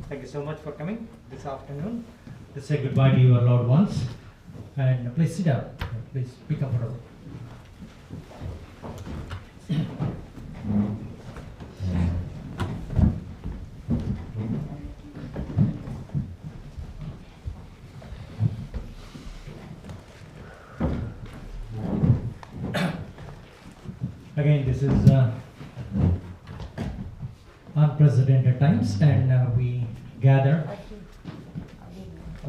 Thank you so much for coming this afternoon to say goodbye to your loved ones. And please sit down. Please be comfortable. Again, this is unprecedented times, and we gather,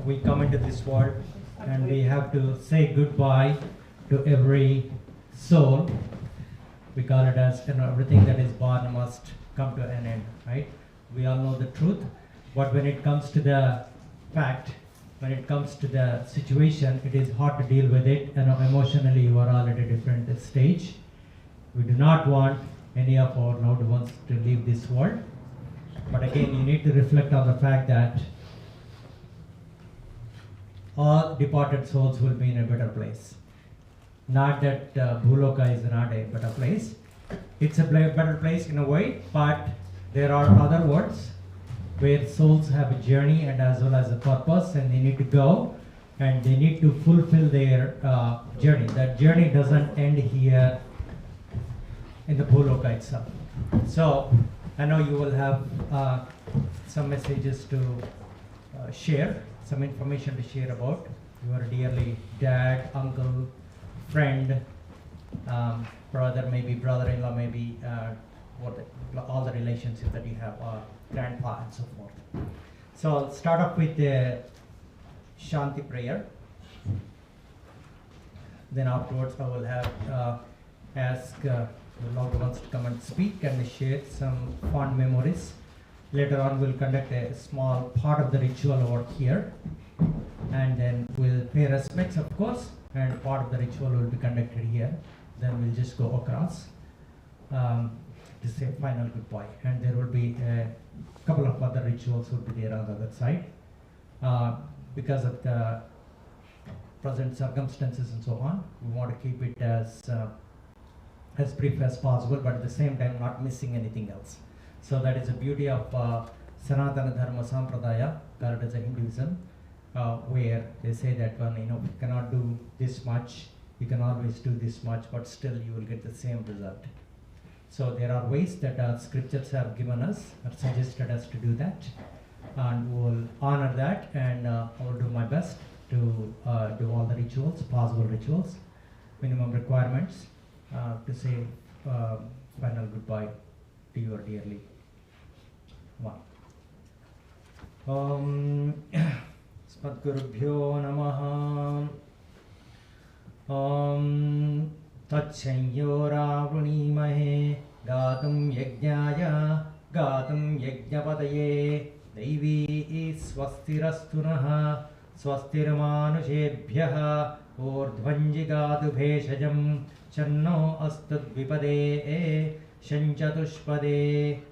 we come into this world, and we have to say goodbye to every soul. We call it as, everything that is born must come to an end, right? We all know the truth, but when it comes to the fact, when it comes to the situation, it is hard to deal with it, and emotionally you are all at a different stage. We do not want any of our loved ones to leave this world. But again, you need to reflect on the fact that all departed souls will be in a better place. Not that Bhuloka is not a better place. It's a better place in a way, but there are other worlds where souls have a journey and as well as a purpose, and they need to go and they need to fulfill their journey. That journey doesn't end here in the Bhuloka itself. So I know you will have some messages to share, some information to share about your dearly dad, uncle, friend, brother, maybe brother-in-law, maybe all the relationships that you have, grandpa and so forth. So I'll start off with the Shanti prayer. Then afterwards I will have ask the loved ones to come and speak and share some fond memories. Later on we'll conduct a small part of the ritual over here, and then we'll pay respects, of course, and part of the ritual will be conducted here. Then we'll just go across to say final goodbye, and there will be a couple of other rituals will be there on the other side. Because of the present circumstances and so on, we want to keep it as brief as possible, but at the same time not missing anything else. So that is the beauty of Sanatana Dharma Sampradaya, called as a Hinduism, where they say that you cannot do this much, you can always do this much, but still you will get the same result. So there are ways that scriptures have given us or suggested us to do that, and we will honor that, and I will do my best to do all the rituals, possible rituals, minimum requirements, to say final goodbye to your dearly one. Smadgurubhyo namaha. Tatsanyo ravanimahe gatum yajnaya gatum yajnapataye Devi swastirastunaha swastirmanushebhyaha urdhvanjigadu bheshajam Channo astudvipade shanchatushpade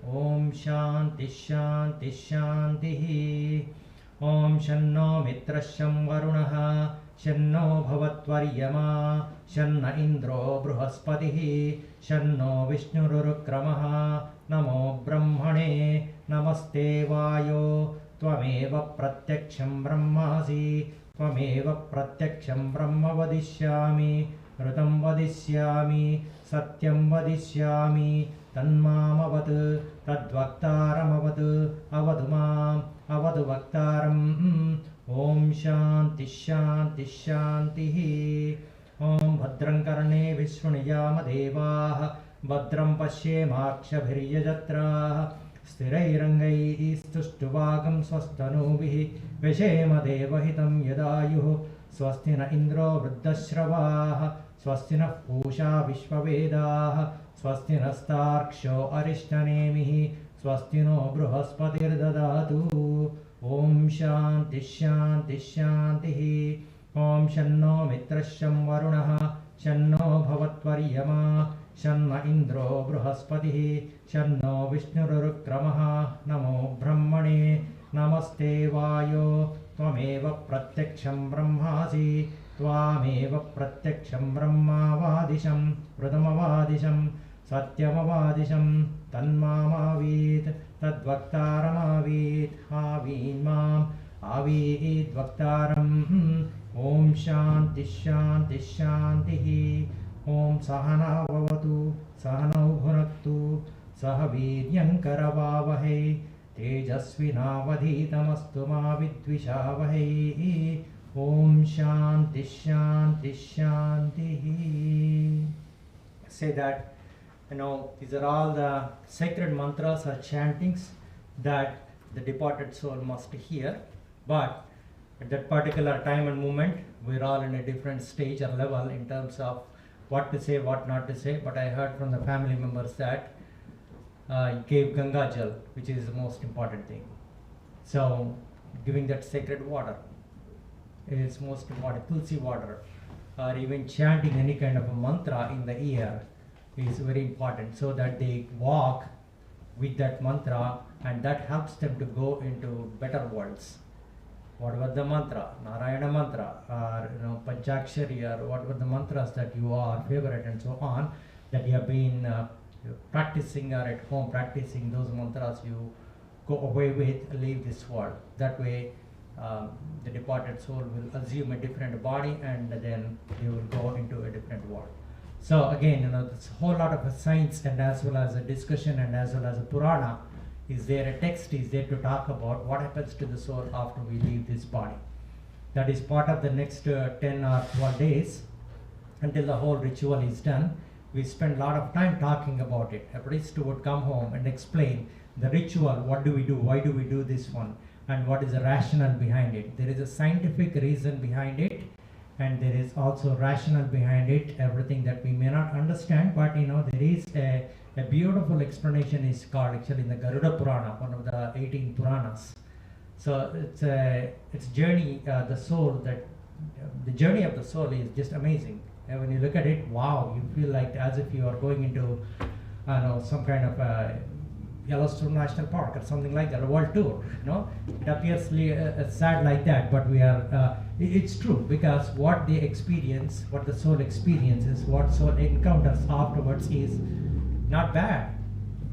Om Shanti Shanti Shanti Om Shanno Mitrasham Varunaha Shanno Bhavatvaryama Shanna Indro Bruhaspatihi Shanno Vishnurukramaha Namo Brahmane Namaste Vayo Tvameva Pratyaksham Brahmasi त्वमेव प्रत्यक्षं ब्रह्म वदिष्यामि ऋतं वदिष्यामि सत्यं वदिष्यामि तन्मामवत् तद्वक्तारमवत् अवतु माम् अवतु वक्तारम् ॐ शान्ति शान्ति शान्तिः ॐ भद्रं कर्णेभिः शृणुयाम देवाः भद्रं पश्येमाक्षभिर्यजत्राः स्थिरैरङ्गैः स्तुष्टुवागं स्वस्तनूभिः व्यशेम देवहितं यदायुः स्वस्ति न इन्द्रो वृद्धश्रवाः स्वस्ति नः पूषा विश्ववेदाः स्वस्ति नस्तार्क्ष्यो अरिष्टनेमिः स्वस्ति नो बृहस्पतिर्ददातु ॐ शान्ति शान्ति शान्तिः ॐ शन्नो मित्रश्चं वरुणः शन्नो भवत्वर्यमा शन्न इन्द्रो बृहस्पतिः शन्नो विष्णुरुक्रमः नमो ब्रह्मणे नमस्ते वायो त्वमेव प्रत्यक्षं ब्रह्मासि त्वामेव प्रत्यक्षं ब्रह्मावादिशं ऋतमवादिशं सत्यमवादिशं तन्मामावीत् तद्वक्तारमावीत् आवीन् माम् आवीत् वक्तारम् ॐ शान्ति शान्ति शान्तिः ॐ सहना भवतु सहनौ भुनक्तु सह वीर्यङ्करवावहै तेजस्विनावधीतमस्तु मा विद्विषावहै ॐ शान्ति शान्ति शान्तिः. Say that, these are all the sacred mantras or chantings that the departed soul must hear, but at that particular time and moment, we're all in a different stage or level in terms of what to say, what not to say. But I heard from the family members that gave Ganga Jal, which is the most important thing. So giving that sacred water is most important. Tulsi water, or even chanting any kind of a mantra in the ear is very important, so that they walk with that mantra, and that helps them to go into better worlds. Whatever the mantra, Narayana mantra, or Panchakshari, or whatever the mantras that you are favorite and so on, that you have been practicing or at home practicing, those mantras you go away with, leave this world. That way the departed soul will assume a different body, and then they will go into a different world. So again, there's a whole lot of a science, and as well as a discussion, and as well as a Purana is there, a text is there to talk about what happens to the soul after we leave this body. That is part of the next 10 or 12 days until the whole ritual is done. We spend a lot of time talking about it. A priest would come home and explain the ritual, what do we do, why do we do this one, and what is the rationale behind it. There is a scientific reason behind it, and there is also rationale behind it, everything that we may not understand, but there is a beautiful explanation is called actually in the Garuda Purana, one of the 18 Puranas. So it's journey, the soul, that the journey of the soul is just amazing. And when you look at it, wow, you feel like as if you are going into some kind of Yellowstone National Park or something like that, a world tour. It appears sad like that, but we are. It's true, because what they experience, what the soul experiences, what soul encounters afterwards is not bad.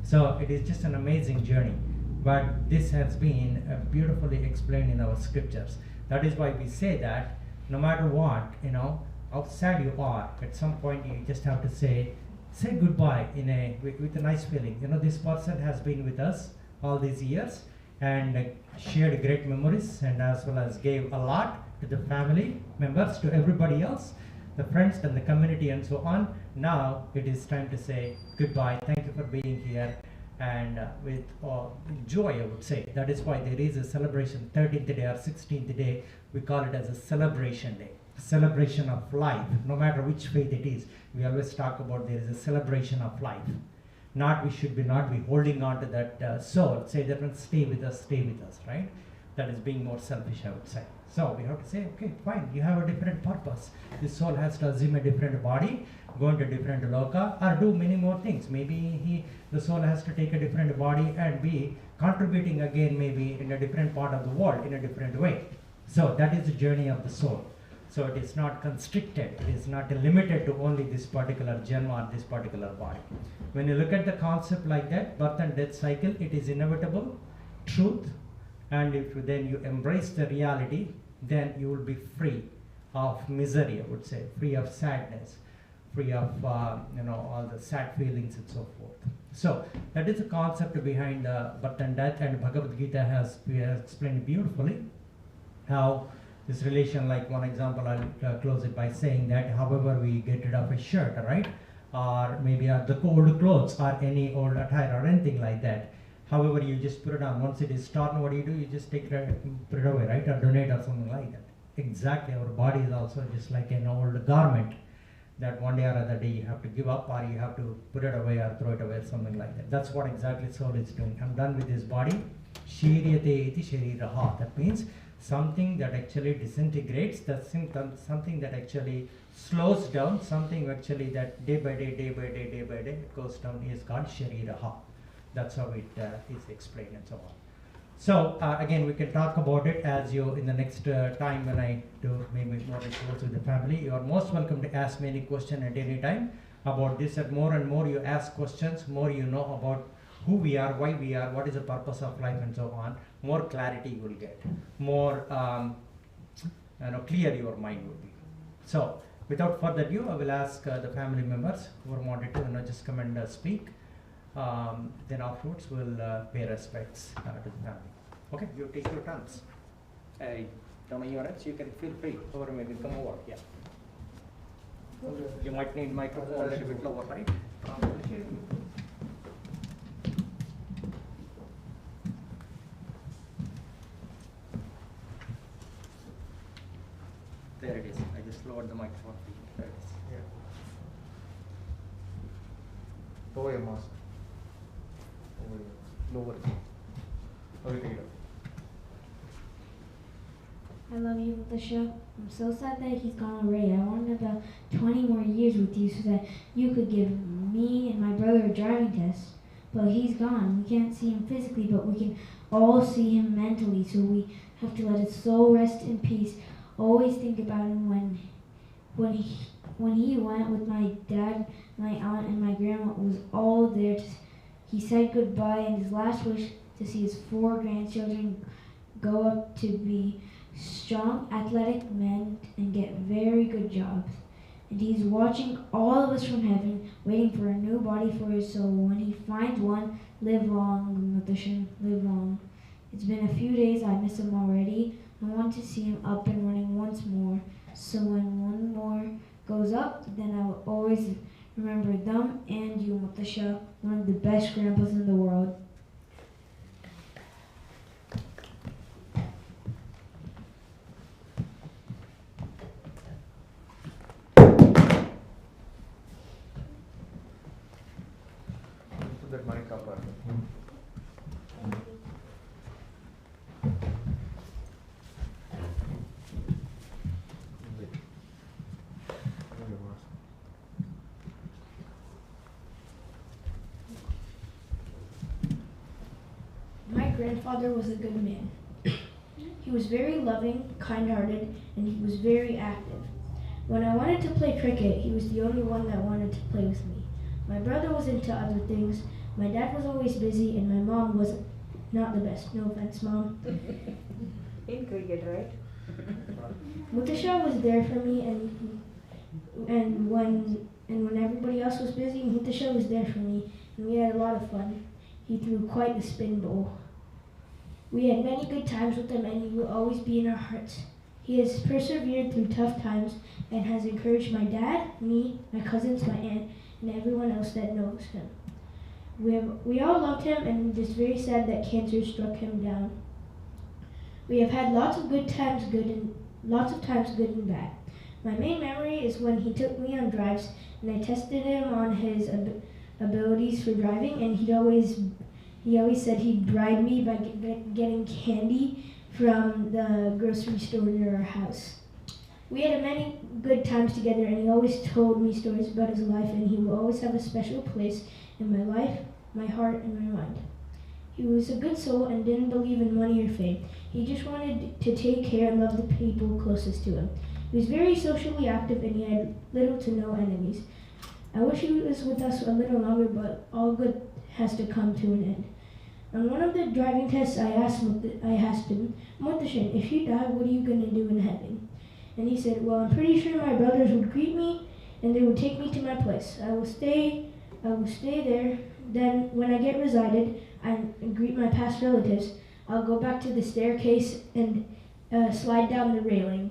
So it is just an amazing journey. But this has been beautifully explained in our scriptures. That is why we say that no matter what, how sad you are, at some point you just have to say goodbye with a nice feeling. This person has been with us all these years and shared great memories, and as well as gave a lot to the family members, to everybody else, the friends and the community and so on. Now it is time to say goodbye. Thank you for being here, and with joy, I would say. That is why there is a celebration, 13th day or 16th day, we call it as a celebration day. Celebration of life, no matter which faith it is. We always talk about there is a celebration of life. We should not be holding on to that soul, say that stay with us, right? That is being more selfish, I would say. So we have to say, okay, fine, you have a different purpose. This soul has to assume a different body, go into different loka, or do many more things. Maybe the soul has to take a different body and be contributing again, maybe in a different part of the world, in a different way. So that is the journey of the soul. So it is not constricted, it is not limited to only this particular janma or this particular body. When you look at the concept like that, birth and death cycle, it is inevitable, truth, and if then you embrace the reality, then you will be free of misery, I would say, free of sadness, free of all the sad feelings and so forth. So that is the concept behind birth and death, and Bhagavad Gita has explained beautifully how this relation, like one example, I'll close it by saying that however we get rid of a shirt, right, or maybe the old clothes or any old attire or anything like that, however you just put it on, once it is torn, what do? You just take it, put it away, right, or donate or something like that. Exactly, our body is also just like an old garment that one day or other day you have to give up, or you have to put it away or throw it away or something like that. That's what exactly soul is doing. I'm done with this body. Shiryate iti shariraha. That means something that actually disintegrates, that's something that actually slows down, something actually that day by day it goes down is called shariraha. That's how it is explained and so on. So again, we can talk about it as you in the next time when I do maybe more rituals with the family. You are most welcome to ask me any question at any time about this. And more you ask questions, more you know about who we are, why we are, what is the purpose of life, and so on. More clarity you will get, more clear your mind will be. So without further ado, I will ask the family members who are wanted to just come and speak. Then afterwards we'll pay respects to the family. Okay, you take your turns. Down on your ends, you can feel free. Over maybe come over. Yeah. You might need microphone a little bit lower, right? There it is. I just lowered the microphone. There it is. Yeah. Lower your mask. Lower. Okay, take it up. I love you, Mutasha. I'm so sad that he's gone already. I wanted about 20 more years with you so that you could give me and my brother a driving test. But he's gone. We can't see him physically, but we can all see him mentally. So we have to let his soul rest in peace. Always think about him when he went with my dad, my aunt, and my grandma was all there. He said goodbye, and his last wish to see his 4 grandchildren go up to be strong, athletic men and get very good jobs. And he's watching all of us from heaven, waiting for a new body for his soul. When he finds one, live long, Mutashan, live long. It's been a few days, I miss him already. I want to see him up and running once more. So when one more goes up, then I will always remember them and you, Mutasha, one of the best grandpas in the world. Put that mic up. My grandfather was a good man. He was very loving, kind-hearted, and he was very active. When I wanted to play cricket, he was the only one that wanted to play with me. My brother was into other things. My dad was always busy, and my mom was not the best. No offense, Mom. In cricket, right? Mutasha was there for me, and when everybody else was busy, Mutasha was there for me, and we had a lot of fun. He threw quite the spin bowl. We had many good times with him, and he will always be in our hearts. He has persevered through tough times and has encouraged my dad, me, my cousins, my aunt, and everyone else that knows him. We all loved him, and it is very sad that cancer struck him down. We have had lots of times good and bad. My main memory is when he took me on drives, and I tested him on his abilities for driving, and he always said he'd bribe me by getting candy from the grocery store near our house. We had many good times together, and he always told me stories about his life, and he will always have a special place in my life, my heart, and my mind. He was a good soul and didn't believe in money or fame. He just wanted to take care and love the people closest to him. He was very socially active, and he had little to no enemies. I wish he was with us a little longer, but all good has to come to an end. On one of the driving tests, I asked him, Mutashan, if you die, what are you going to do in heaven? And he said, well, I'm pretty sure my brothers would greet me and they would take me to my place. I will stay there. Then when I get resided, I greet my past relatives. I'll go back to the staircase and slide down the railing.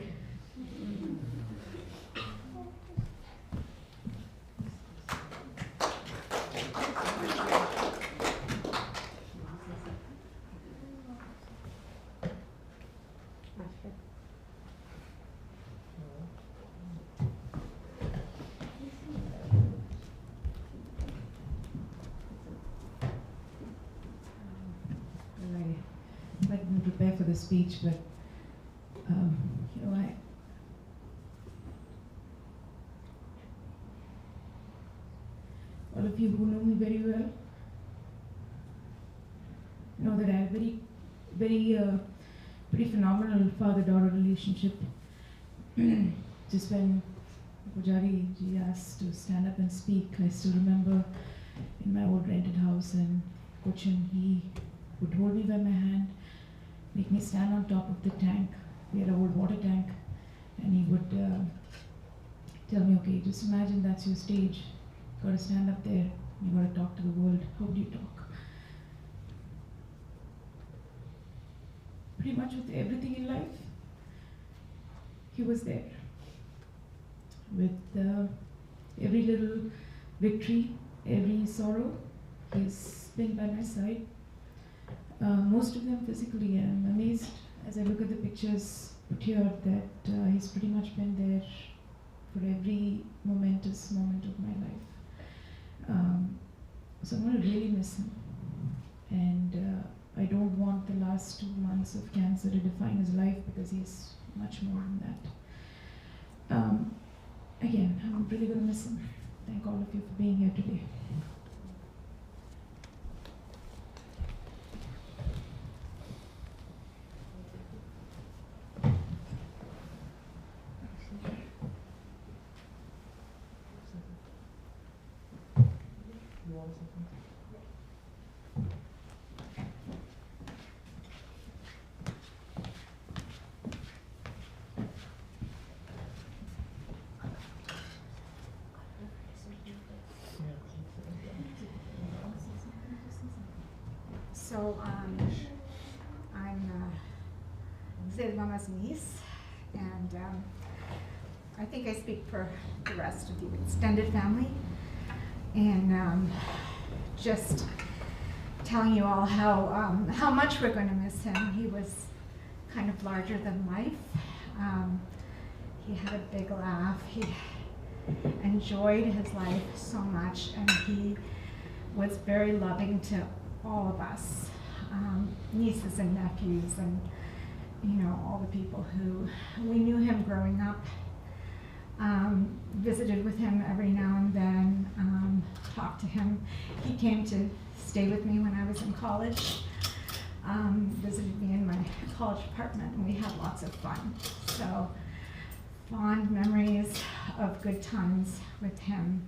I didn't prepare for the speech, but all of you who know me very well know that I have pretty phenomenal father-daughter relationship. Just when Pujari ji asked to stand up and speak, I still remember in my old rented house in Cochin, he would hold me by my hand, make me stand on top of the tank. We had an old water tank, and he would tell me, okay, just imagine that's your stage. You gotta stand up there, you gotta talk to the world. How do you talk? Pretty much with everything in life, he was there. With every little victory, every sorrow, he's been by my side. Most of them physically. I'm amazed as I look at the pictures put here that he's pretty much been there for every momentous moment of my life. So I'm going to really miss him. And I don't want the last 2 months of cancer to define his life, because he's much more than that. Again, I'm really going to miss him. Thank all of you for being here today. So I'm Sethu Gomez's niece, and I think I speak for the rest of the extended family, and just telling you all how much we're going to miss him. He was kind of larger than life. He had a big laugh. He enjoyed his life so much, and he was very loving to all of us, nieces and nephews, and all the people who we knew him growing up, visited with him every now and then, talked to him. He came to stay with me when I was in college, visited me in my college apartment, and we had lots of fun. So fond memories of good times with him,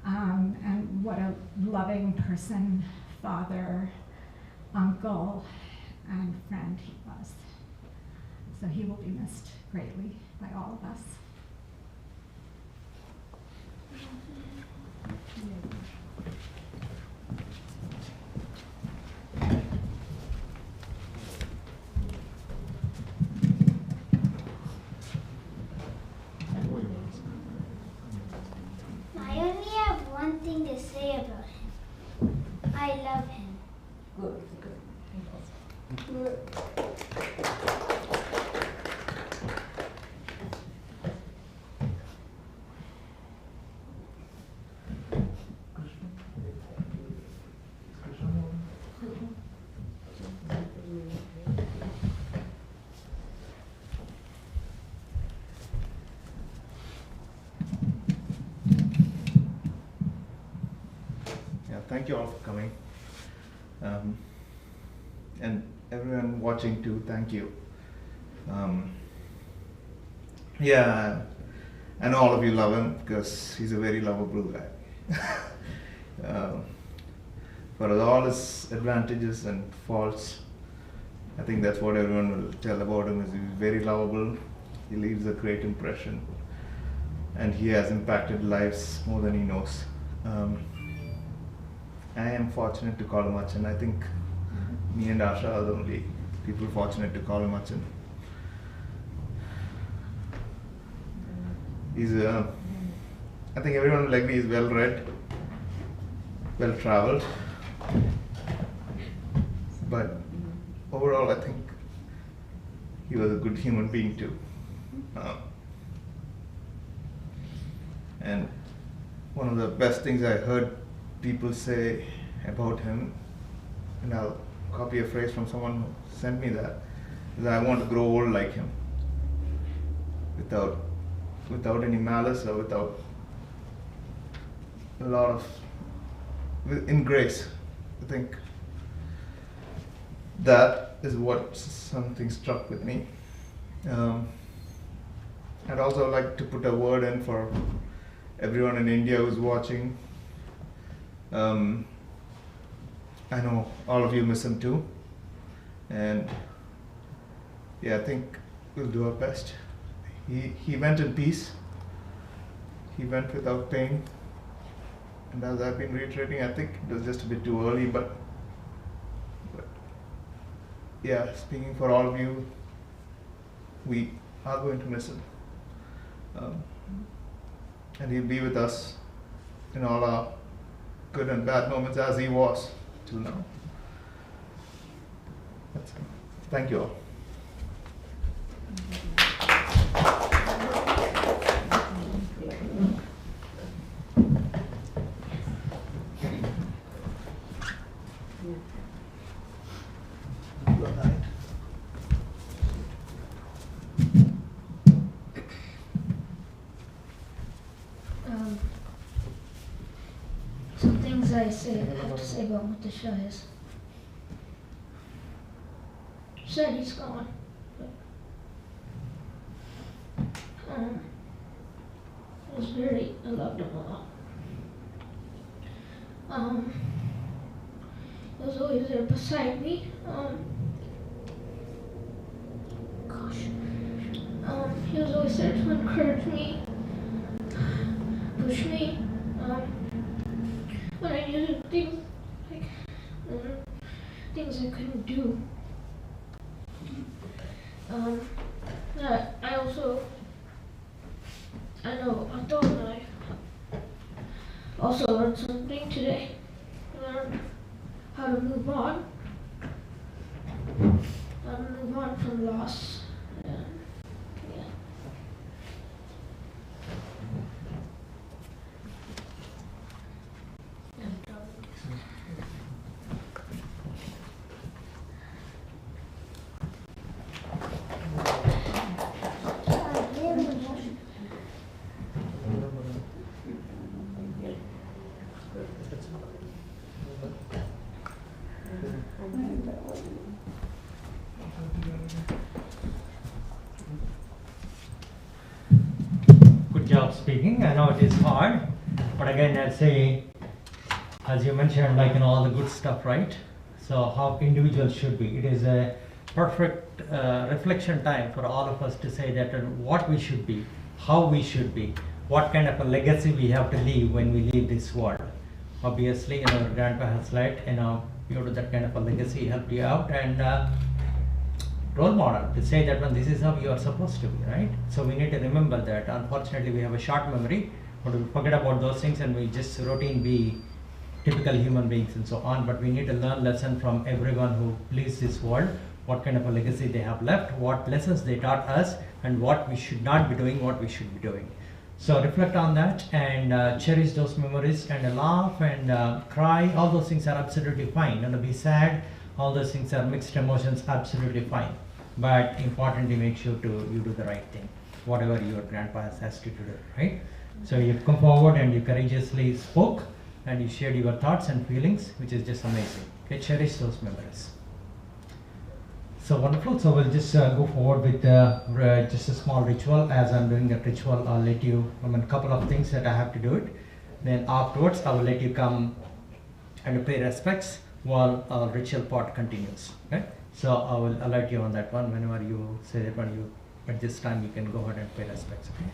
and what a loving person, father, uncle, and friend he was. So he will be missed greatly by all of us. I only have one thing to say about him. I love him. Good. Thank you all for coming. And everyone watching too, thank you. Yeah, I know all of you love him because he's a very lovable guy. for all his advantages and faults, I think that's what everyone will tell about him. Is he's very lovable. He leaves a great impression, and he has impacted lives more than he knows. I am fortunate to call him Achan. I think me and Asha are the only people fortunate to call him Achan. He's I think everyone will agree he's well read, well traveled, but overall I think he was a good human being too. And one of the best things I heard people say about him, and I'll copy a phrase from someone who sent me that, is I want to grow old like him, without any malice or without a lot of, in grace. I think that is what something struck with me. I'd also like to put a word in for everyone in India who's watching. I know all of you miss him too, and yeah, I think we'll do our best. He went in peace. He went without pain, and as I've been reiterating, I think it was just a bit too early, but yeah, speaking for all of you, we are going to miss him. And he'll be with us in all our good and bad moments as he was till now. That's it. Thank you all. Some things I have to say about Mutasha is, said he's gone, but it was very, I loved him a lot. He was always there beside me. He was always there to encourage me, push me. When I needed things, like things I couldn't do. I thought I also learned something today. I learned how to move on. How to move on from loss. Yeah. Good job speaking. I know it is hard, but again, I'd say, as you mentioned, like in all the good stuff, right? So how individuals should be. It is a perfect reflection time for all of us to say that what we should be, how we should be, what kind of a legacy we have to leave when we leave this world. Obviously, your grandpa has led, due to that kind of a legacy, helped you out, and role model to say that when this is how you are supposed to be, right? So we need to remember that. Unfortunately, we have a short memory, but we forget about those things and we just routine be typical human beings and so on. But we need to learn lesson from everyone who leaves this world, what kind of a legacy they have left, what lessons they taught us, and what we should not be doing, what we should be doing. So reflect on that and cherish those memories and laugh and cry. All those things are absolutely fine. And be sad, all those things are mixed emotions, absolutely fine. But importantly, make sure you do the right thing, whatever your grandpa has asked you to do, right? So you've come forward and you courageously spoke and you shared your thoughts and feelings, which is just amazing. Okay, cherish those memories. So wonderful. So we'll just go forward with just a small ritual. As I'm doing that ritual, I'll let you, a couple of things that I have to do it. Then afterwards, I will let you come and pay respects while our ritual part continues. Okay? So I will alert you on that one. Whenever you say that one, you at this time you can go ahead and pay respects. Okay?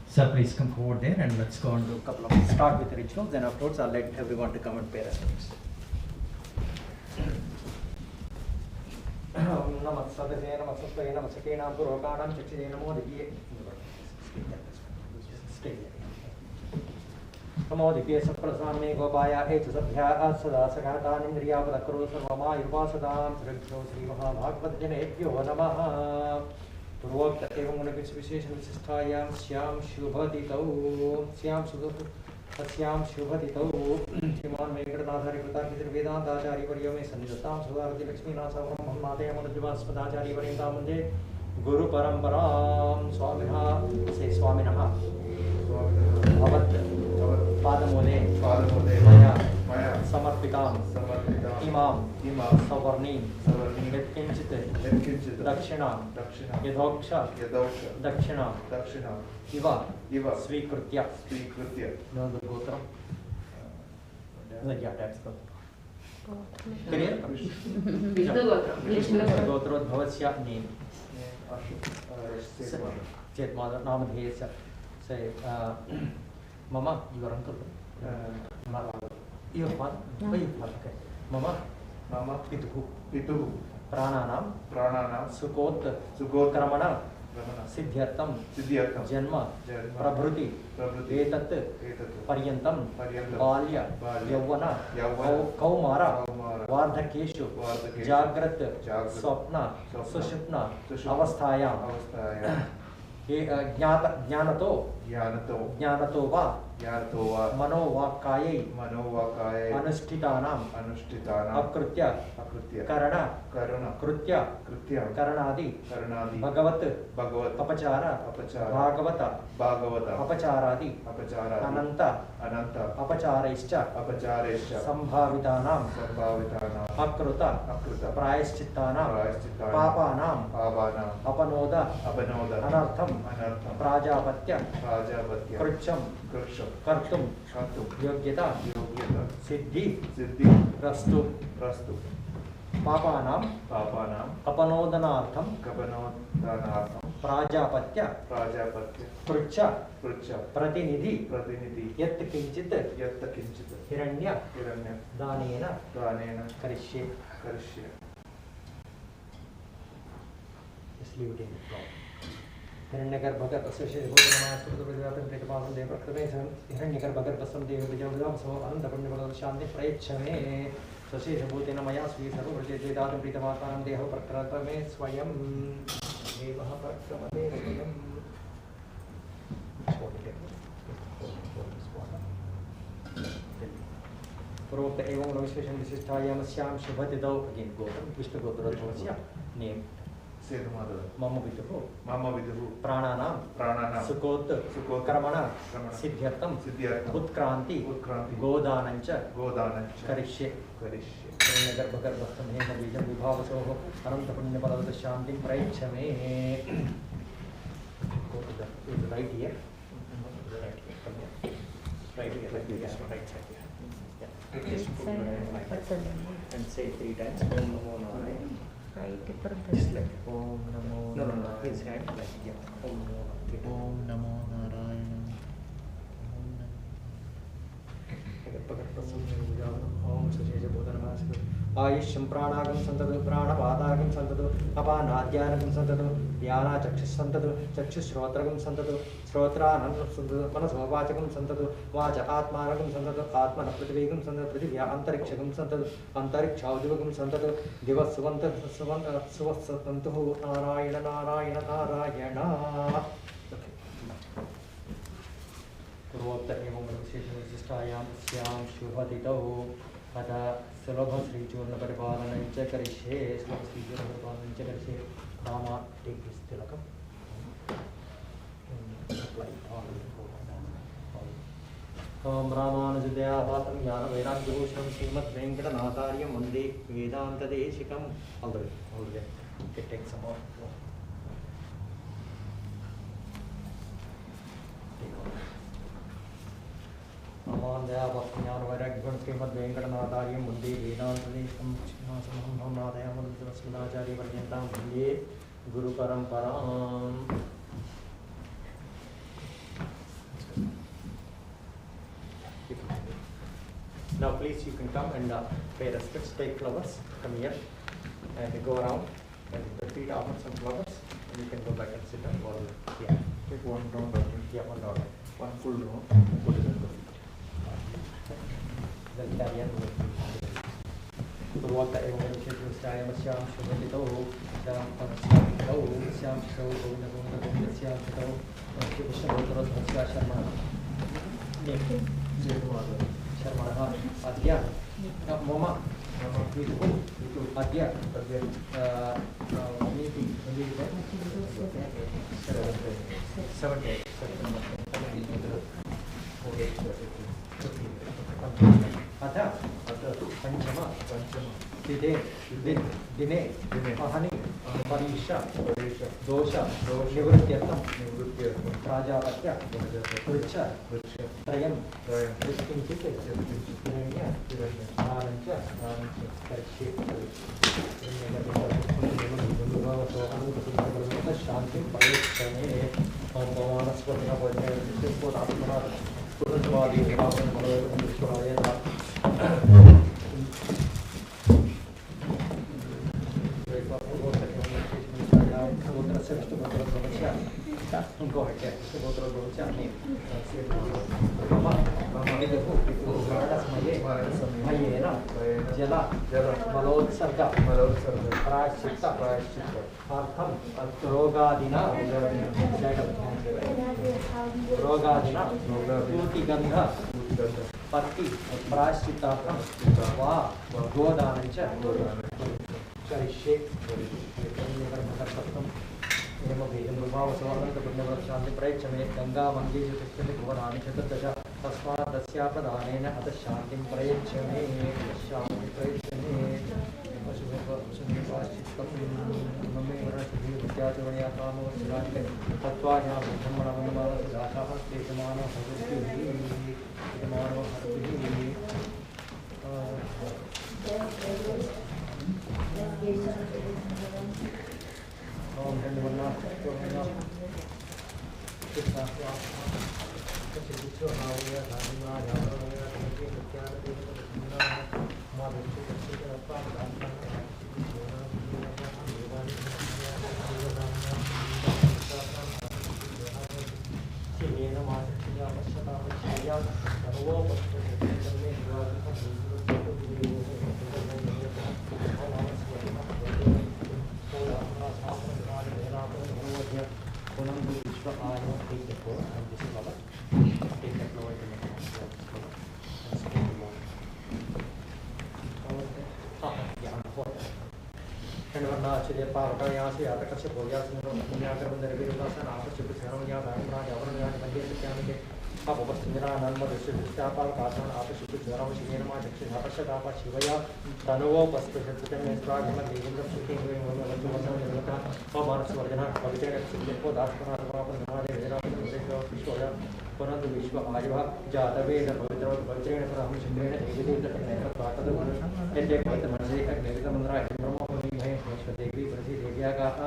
Sir, please come forward there and let's go on to a couple of start with the rituals. Then afterwards, I'll let everyone to come and pay respects. नमो दिव्य सप्रसामे गोपाया हेतु सभ्या सदा सघातानिन्द्रियापदकरो सर्वमायुर्वासदां श्रीभ्यो श्रीमहाभागवत जनेभ्यो नमः। पूर्वोक्त एवं विशेष विशिष्टायां श्याम शुभदितौ अस्यां शुभदितौ श्रीमान वेंकटनाथार्य कृतार्थ वेदांताचार्य वर्यो मे सन्निधत्तां सुधारति लक्ष्मीनाथ ब्रह्मं नादे मनुजवास्पदाचार्य वर्यन्तां वन्दे गुरु परंपरां स्वामिनः भवत् पादमूले मया समर्पितां इमां सवर्णीं यत्किञ्चित् दक्षिणां यथोक्ष दक्षिणां इव स्वीकृत्य गोत्रं गोत्रोद्भवस्य चेत् नामधेयस्य मम your uncle your father okay मम पितुः प्राणानां सुकोत्क्रमण सिद्ध्यर्थं जन्म प्रभृति एतत् पर्यन्तं बाल्य यौवन कौमार वार्धक्येषु जाग्रत् स्वप्न सुषुप्न अवस्थायां ज्ञानतो वा मनोवाक्कायै अनुष्ठितानां अकृत्य करण कृत्य करणादि भगवत् अपचार भागवत अपचारादि अनंत अपचारैश्च संभावितानां अकृत प्रायश्चित्तानां पापानां अपनोद अनर्थं प्राजापत्य कृच्छं कर्तुं योग्यता सिद्धि रस्तु पापानां अपनोदनार्थं प्राजापत्य पृच्छ प्रतिनिधि यत् किंचित् हिरण्य दानेन करिष्ये हिरण्यगर्भगर्भस्वशेषभूतनमास्कृतप्रजातं देवप्रकृते हिरण्यगर्भगर्भस्वं देवप्रजासो अनन्तपुण्यपदशान्ति प्रयच्छमे स्वशेषभूतेन मया स्वी सर्वप्रजेदातं प्रीतमात्मानं देहो प्रक्रमे स्वयं देवः प्रक्रमते स्वयं पूर्वोक्त एवं विशेषण विशिष्टायां श्याम शुभतिथौ अगेन गोत्रं विष्णुगोत्रोद्भवस्य नेम मम पितुः प्राणानां सुकोत्क्रमण सिद्ध्यर्थं उत्क्रांति गोदानञ्च करिष्ये हिरण्यगर्भगर्भस्थं हेमबीजं विभावसोः अनन्तपुण्यपदशान्तिं प्रयच्छमे right here right side and say 3 times Om Namo Narayana. Just like Om Namo no his hand like yeah Om Namo Narayana Om Sashesha Bodhanamaskar आयुष्यं प्राणागं सन्ततु प्राणपादागं सन्ततु अपानाद्यानगं सन्ततु ध्यानाचक्षुः सन्ततु चक्षुश्रोत्रगं सन्ततु श्रोत्रानन्दं सन्ततु मनसोवाचकं सन्ततु वाच आत्मानगं सन्ततु आत्मनः पृथिवीगं सन्ततु पृथिव्या अन्तरिक्षगं सन्ततु अन्तरिक्षादिवगं सन्ततु दिवः सुवत्सन्तुः नारायण नारायण नारायण पूर्वोक्त एवं विशेषविशिष्टायां स्यां शुभतिथौ अतः सुलभ श्रीचूर्ण परिपालन च करिष्ये सुलभ श्रीचूर्ण परिपालन च करिष्ये रामा टेक दिस तिलकम ओम रामानुजदया पात्रं ज्ञान वैराग्यभूषणं श्रीमद् वेंकटनाथार्यं वन्दे वेदान्तदेशिकम् all the way okay take some more अमान दया भक्तिज्ञान वैराग्य गुण श्रीमद् वेंकटनाथार्य वंदे वेदांतदेशं श्रीनाथाचार्य पर्यन्तां वंदे गुरु परंपराम्. Now please you can come and pay respects, take flowers, come here and go around and the feet offer some flowers and you can go back and sit down. Yeah. Take one round. Yeah, one round. One full round. Put it in the feet. Then carry on with Purvata evam Visheshyam Syam Shubhadito Syam Syam Syam Govinda Govinda Govinda Syam Shito Shubhadito Bhaskar Sharma Sharma Adya Mama Adya meeting 7 days. Ada Panchama Dine Ahani Parisha Dosha Nivrutyartam Rajapatya Vricha Trayam Viskinchite Hiranya Anantya Karship Shanti Parishane Om Bhavanasvatana Vajaya Vishwatapana Purvadi Ravan Malayalam Vishwaraya Go ahead, yeah. Jala Malotsarga Prashchitta Artham Rogadina Rogadina Tuti Gandha Patti Prashchitta Va Godanancha Charishe शांति प्रयच्छमे गंगा मंगे भुवनानि चतुर्दश तस्मात् तस्यापदानेन अतः शांतिं प्रयच्छमे शांति प्रयच्छमे ममे वरसिद्धि विद्याचरणया कामो शिलानिके तत्त्वाज्ञा ब्रह्मणवन्दमान सुदासाः तेजमानो भगवद्भिः तेजमानो हरभिः Om Dhanyavarna Dhanyavarna Krishna Krishna Hariya Dhanma Yavaraya Dhanki Satyana Dhanma Madhusya Dhanma Dhanma Chiyena Madhusya Mashyata Mashyaya Sarvo Mashyata परंतु विश्व आयुः जातवेद पवित्र पवित्रेण परमशिंद्रेण देवीदेवतकनेत्रपातदं यद्य पवित्रमनसे अग्निवितमन्द्राय ब्रह्मोपरि महेश्वरदेवी प्रतिदेव्यागाः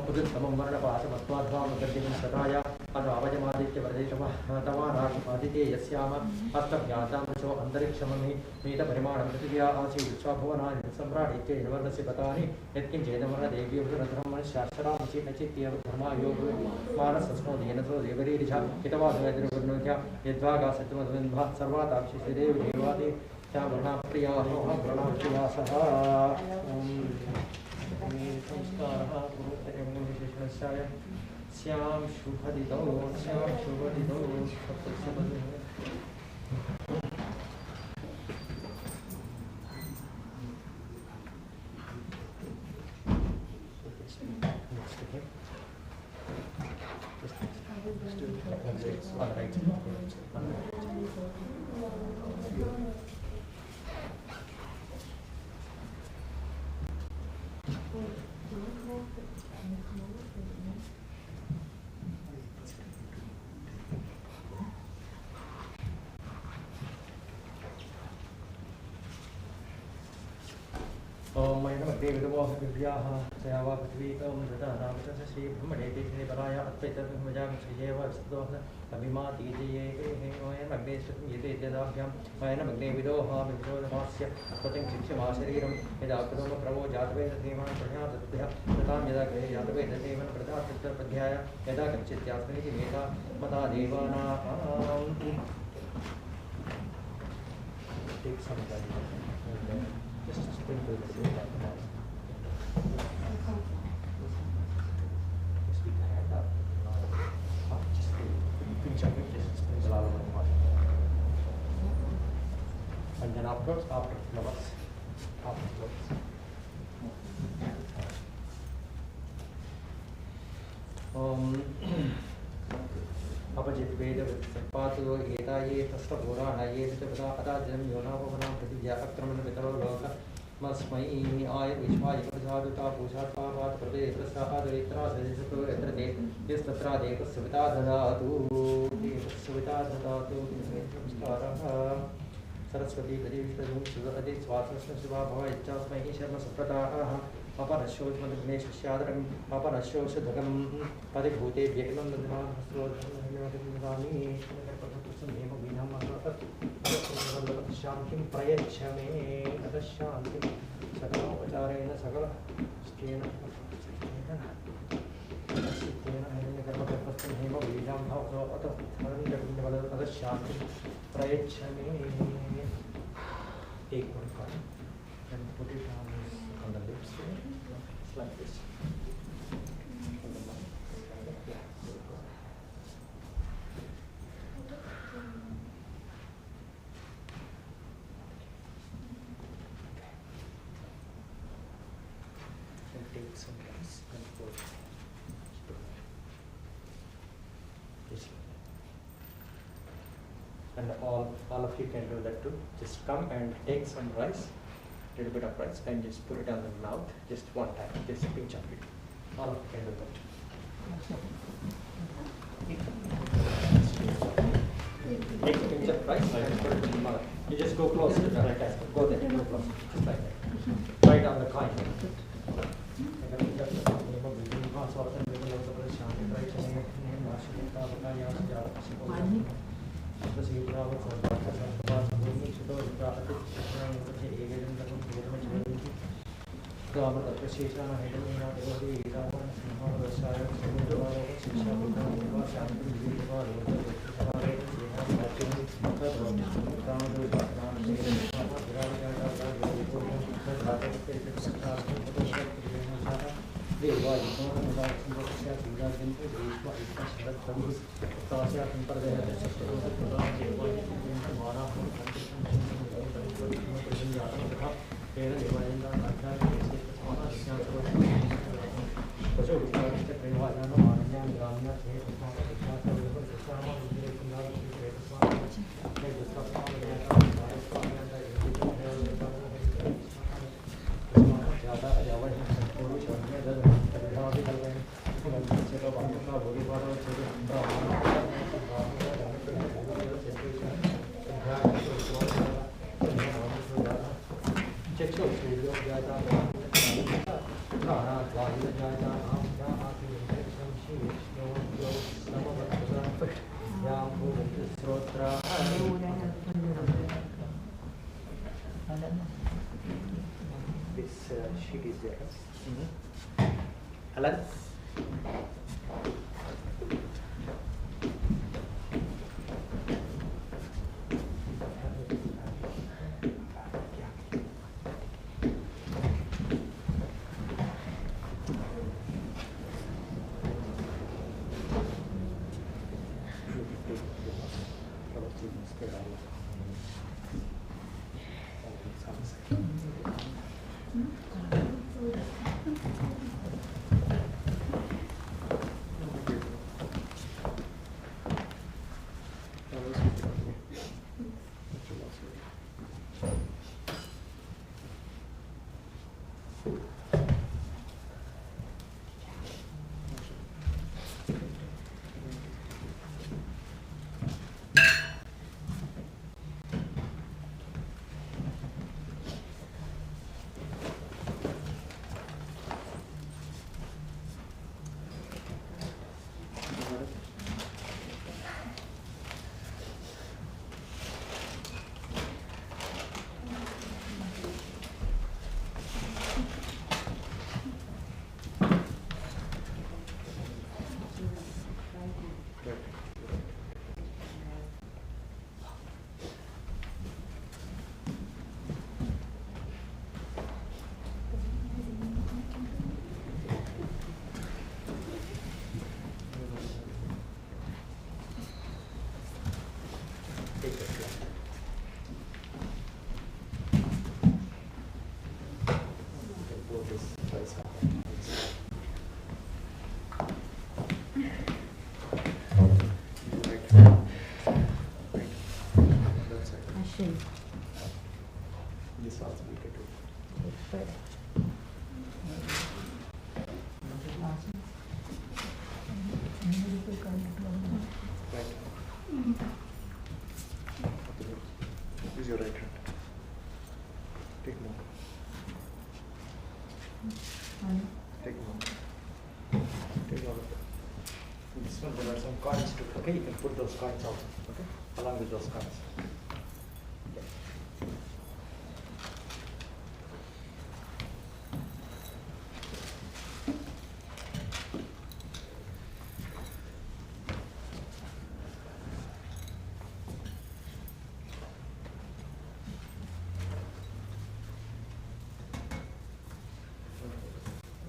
पुरुषतमं वर्णपाशमत्वाध्वामगद्यं सदाया अद्वावजमादित्यप्रदेशमः तवानादिते यस्याम हस्तभ्यातांशो अन्तरिक्षममि नीतपरिमाणं पृथिव्या आसी विश्वभुवनानि सम्राटित्ये निवर्णस्य पतानि यत्किञ्चेदमर्णदेवी वृषणधर्मः शास्त्रांसि नचित्येव धर्मायोग मानसस्नो धेनसो देवरीरिषा हितवादवेदनुगुणोध्या यद्वागा सत्यमद्वन्द्वा सर्वादाक्षिषदेव देवादि श्यामृणाप्रियाः प्रणाप्रियासः संस्कारः गुरुतरविशेषणस्याय श्याम शुभदितौ सप्तस्य भक्ति विदुमोह विभ्याः सयावा पृथ्वी ओम धृतः रामचन्द्र श्री ब्रह्मणेति श्री बलाय अत्वैतमजां श्रीयेव स्तोः अभिमातीजये हे ओयम् अग्नेष्टं यते यदाभ्यां वयन अग्ने विदोः विदोधमास्य पतिं शिक्षमा शरीरं यदा कृतम प्रभो जातवेद धीमान् प्रज्ञातभ्यः तथां यदा गृहे जातवेद देवन् प्रदातृत्वप्रध्याय यदा कच्चित्यास्मैति मेधा मता देवानाम् take some time and just sprinkle the seed like that. Just keep the hand up. Just pinch of it, just sprinkle all over the water. And then afterwards, after flowers. अपजित वेद पातो एताये तस्तपुराणाये तपदा अदाजनं योनावनां प्रतिज्ञा अक्रमण पितरो लोक मस्मै आय विश्वाय प्रसादुता पूषात् पापात् प्रदे प्रसादरित्रा सदिशतो यत्र दे यस्तत्रा देवस्विता ददातु नमस्कारः सरस्वती प्रतिष्ठितं शिव अति स्वासस्य शिवा भव इच्छास्मै शर्म सप्रताः अपरशोधमग्नेशस्यादरं अपरशोषधकं परिभूतेभ्य इमं दधामि शान्तिं प्रयच्छ मे अतः शान्तिं सकलोपचारेण सकलस्तेन हिरण्यगर्भगर्भस्थं हेमबीजां भवतो अतः शान्तिं प्रयच्छ मे. Take one card and put it on the lips here. It's like this. And take some rice and put this way. And all of you can do that too. Just come and take some rice, little bit of rice, and just put it on the mouth just one time, just a pinch of it. All of you can do that. Take a pinch of rice and put it in the mouth. You just go close to the right hand. Go there, go close, just like that. Right on the coin. This sheet is there. Alan? This also we could do. Right. Use your right hand. Take more. Take more. Take all of it. In this one there are some coins too. Okay, you can put those coins also. Okay, along with those coins. Okay.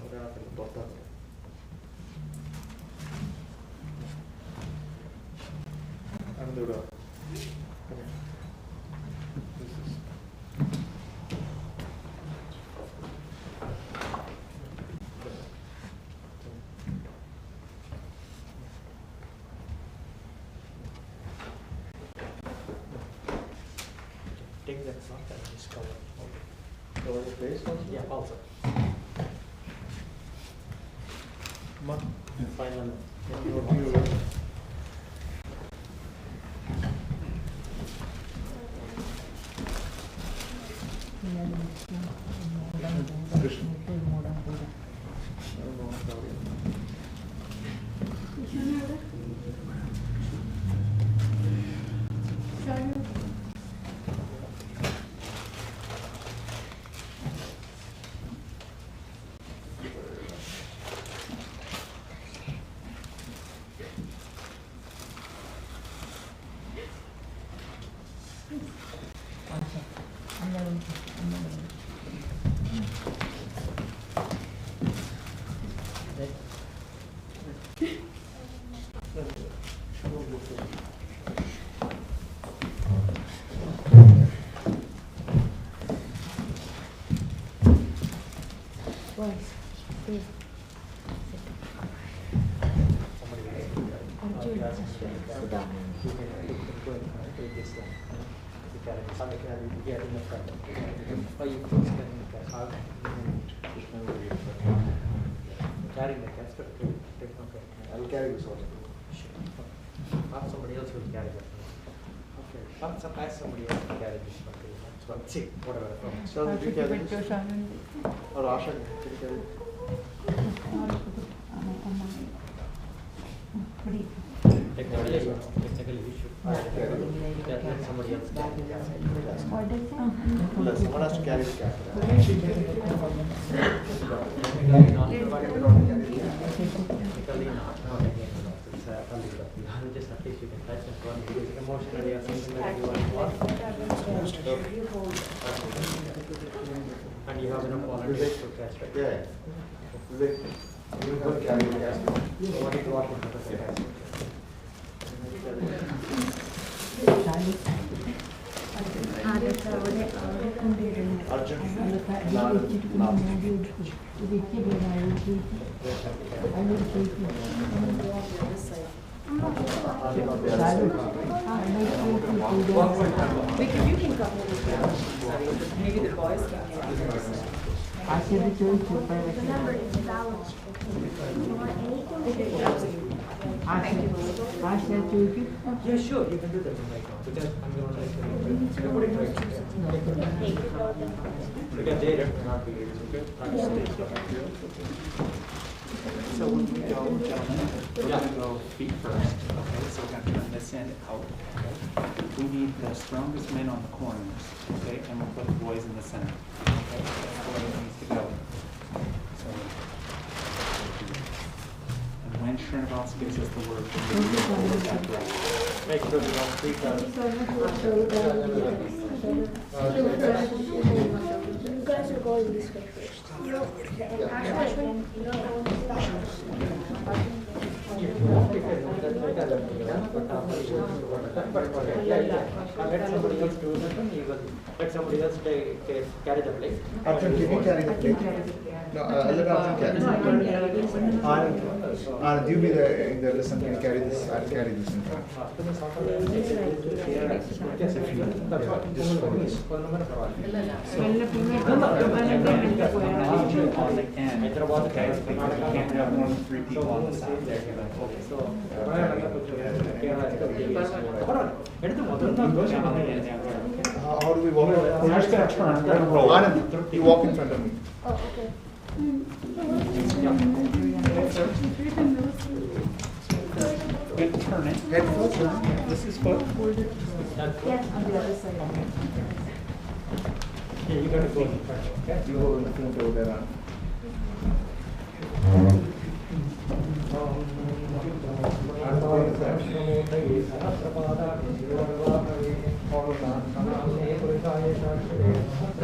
Ahora te lo portas. Andura. Okay. This is. Take that cloth and just cover. Cover the face also? Yeah, also. Come on. Final. Carrying the casket, take no care. I'll carry this one. Not somebody else will carry that. Okay. Sometimes somebody else will carry this one. So see, whatever. So did you carry this? Or Asha, did you carry it? Technically issue. Let somebody else carry the casket. Someone has to carry the casket. Technically not again. It's a just at least you can touch and go emotionally or something like you want. And you have enough volunteers to catch, right? Yeah. You go carry the casket. You want to walk into the casket. You can come over here. Maybe the boys can get The number is valid. You want anything? Yeah, sure, you can do that right now because I'm going to put it right here. Because they have to not be able to get So when we go, gentlemen, we're going to go feet first. Okay, so we're going to turn this end out. Okay? We need the strongest men on the corners. Okay, and we'll put the boys in the center. Okay, that's the way it needs to go. So, and when Srinivas gives us the word, we'll go that direction. make sure you don't speak out. You guys are going this way first. Let somebody else do that, and he will let somebody else carry the plate. Arjun, can you carry the plate? No, I'll let Arjun carry. Anand, you be in the lesson, can carry this, I'll carry this in front. On the end, okay, you can't have more than 3 people on the side. How do we walk? We're just gonna turn, we're gonna roll. Anand, you walk in front of me. Oh, okay. Good, turn it. Head first. This is foot. Yes. Yeah, you gotta go in front, okay? You go in the front over there, Anand.